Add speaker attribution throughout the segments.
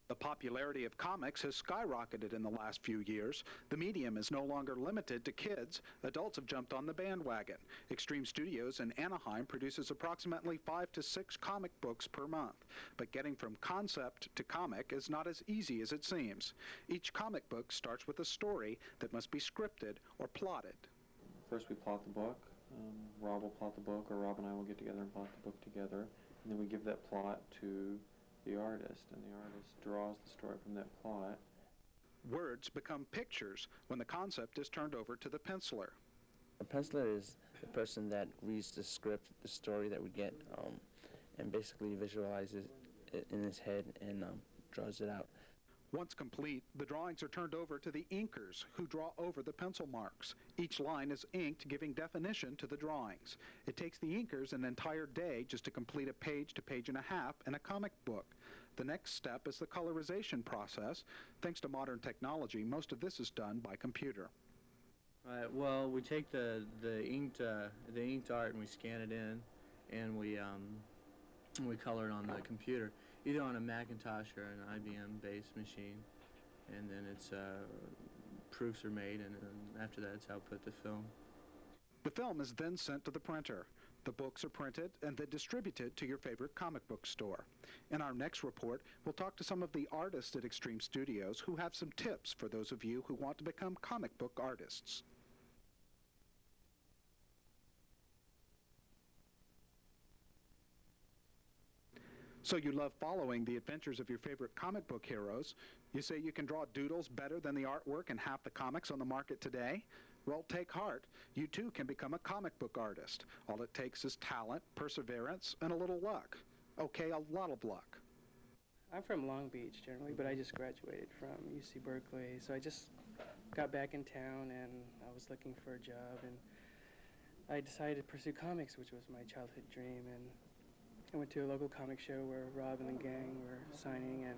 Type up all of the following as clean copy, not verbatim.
Speaker 1: The popularity of comics has skyrocketed in the last few years. The medium is no longer limited to kids. Adults have jumped on the bandwagon. Extreme Studios in Anaheim produces approximately 5 to 6 comic books per month. But getting from concept to comic is not as easy as it seems. Each comic book starts with a story that must be scripted or plotted.
Speaker 2: First we plot the book. Rob will plot the book, or Rob and I will get together and plot the book together. And then we give that plot to the artist, and the artist draws the story from that plot.
Speaker 1: Words become pictures when the concept is turned over to the penciler.
Speaker 3: A penciler is the person that reads the script, the story that we get, and basically visualizes it in his head and draws it out.
Speaker 1: Once complete, the drawings are turned over to the inkers, who draw over the pencil marks. Each line is inked, giving definition to the drawings. It takes the inkers an entire day just to complete a page to page and a half in a comic book. The next step is the colorization process. Thanks to modern technology, most of this is done by computer.
Speaker 4: Well, we take the inked art and we scan it in, and we color it on the computer, either on a Macintosh or an IBM-based machine, and then it's proofs are made, and then after that it's output to film.
Speaker 1: The film is then sent to the printer. The books are printed and then distributed to your favorite comic book store. In our next report, we'll talk to some of the artists at Extreme Studios who have some tips for those of you who want to become comic book artists. So you love following the adventures of your favorite comic book heroes. You say you can draw doodles better than the artwork in half the comics on the market today? Well, take heart. You too can become a comic book artist. All it takes is talent, perseverance, and a little luck. Okay, a lot of luck.
Speaker 5: I'm from Long Beach generally, but I just graduated from UC Berkeley, so I just got back in town and I was looking for a job, and I decided to pursue comics, which was my childhood dream, and I went to a local comic show where Rob and the gang were signing and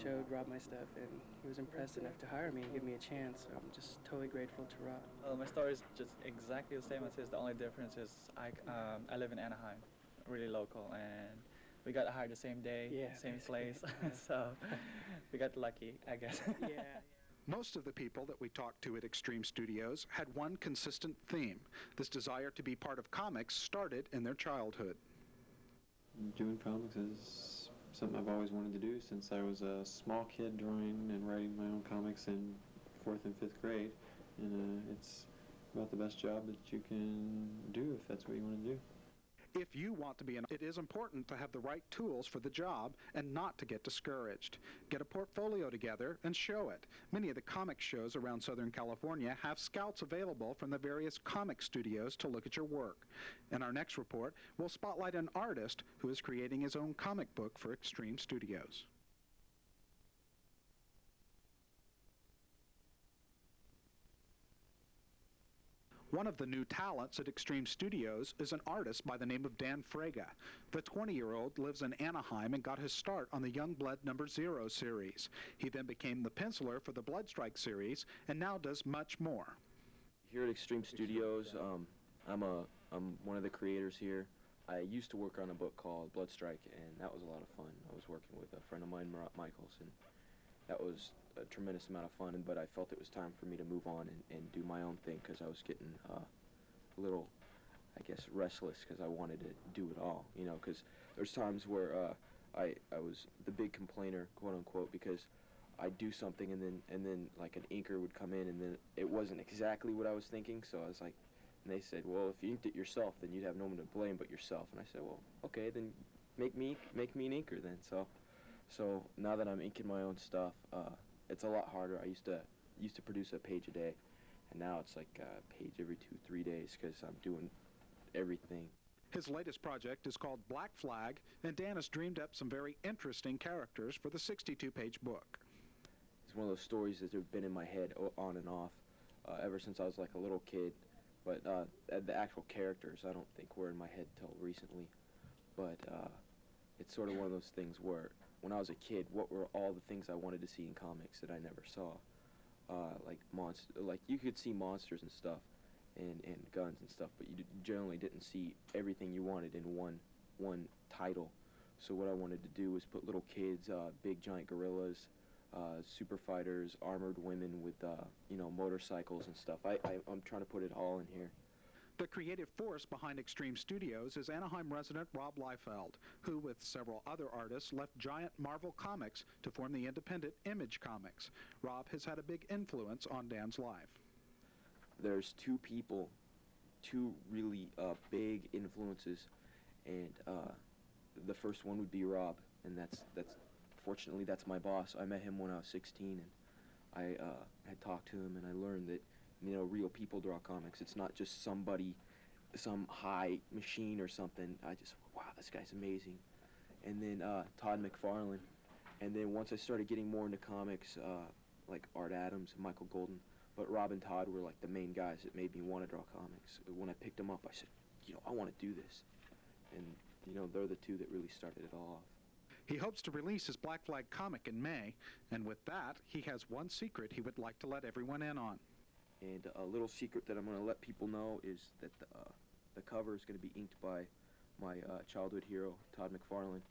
Speaker 5: showed Rob my stuff, and he was impressed enough to hire me and give me a chance, so I'm just totally grateful to Rob.
Speaker 6: My story is just exactly the same as his. The only difference is I live in Anaheim, really local, and we got hired the same day,
Speaker 5: Yeah,
Speaker 6: same
Speaker 5: basically,
Speaker 6: place,
Speaker 5: yeah.
Speaker 6: so we got lucky, I guess.
Speaker 5: Yeah.
Speaker 1: Most of the people that we talked to at Extreme Studios had one consistent theme. This desire to be part of comics started in their childhood.
Speaker 2: Doing comics is something I've always wanted to do since I was a small kid, drawing and writing my own comics in 4th and 5th grade. And it's about the best job that you can do if that's what you want to do.
Speaker 1: If you want to be it is important to have the right tools for the job and not to get discouraged. Get a portfolio together and show it. Many of the comic shows around Southern California have scouts available from the various comic studios to look at your work. In our next report, we'll spotlight an artist who is creating his own comic book for Extreme Studios. One of the new talents at Extreme Studios is an artist by the name of Dan Fraga. The 20-year-old lives in Anaheim and got his start on the Youngblood No. 0 series. He then became the penciler for the Bloodstrike series and now does much more.
Speaker 3: Here at Extreme Studios, I'm one of the creators here. I used to work on a book called Bloodstrike, and that was a lot of fun. I was working with a friend of mine, Marat Michaels, and that was a tremendous amount of fun, but I felt it was time for me to move on and do my own thing because I was getting a little, I guess, restless because I wanted to do it all, you know, because there's times where I was the big complainer, quote unquote, because I'd do something and then like an inker would come in and then it wasn't exactly what I was thinking, so I was like, and they said, well, if you inked it yourself, then you'd have no one to blame but yourself, and I said, well, okay, then make me an inker then, so now that I'm inking my own stuff, it's a lot harder. I used to produce a page a day, and now it's like a page every 2-3 days because I'm doing everything.
Speaker 1: His latest project is called Black Flag, and Dan has dreamed up some very interesting characters for the 62-page book.
Speaker 3: It's one of those stories that have been in my head on and off ever since I was like a little kid, but the actual characters I don't think were in my head till recently, but it's sort of one of those things where when I was a kid, what were all the things I wanted to see in comics that I never saw? Like you could see monsters and stuff, and guns and stuff, but you generally didn't see everything you wanted in one title. So what I wanted to do was put little kids, big giant gorillas, super fighters, armored women with, you know, motorcycles and stuff. I'm trying to put it all in here.
Speaker 1: The creative force behind Extreme Studios is Anaheim resident Rob Liefeld, who, with several other artists, left Giant Marvel Comics to form the independent Image Comics. Rob has had a big influence on Dan's life.
Speaker 3: There's two people, two really big influences, and the first one would be Rob, and that's fortunately that's my boss. I met him when I was 16, and I had talked to him, and I learned that, you know, real people draw comics. It's not just somebody, some high machine or something. I just, wow, this guy's amazing. And then Todd McFarlane, and then once I started getting more into comics, like Art Adams and Michael Golden, but Rob and Todd were like the main guys that made me want to draw comics. When I picked them up, I said, you know, I want to do this. And, you know, they're the two that really started it all off.
Speaker 1: He hopes to release his Black Flag comic in May, and with that, he has one secret he would like to let everyone in on.
Speaker 3: And a little secret that I'm going to let people know is that the cover is going to be inked by my childhood hero, Todd McFarlane,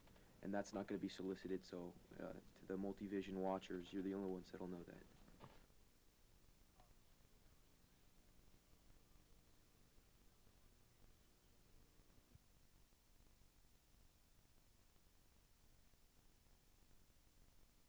Speaker 3: and that's not going to be solicited, so to the Multivision watchers, you're the only ones that'll know that.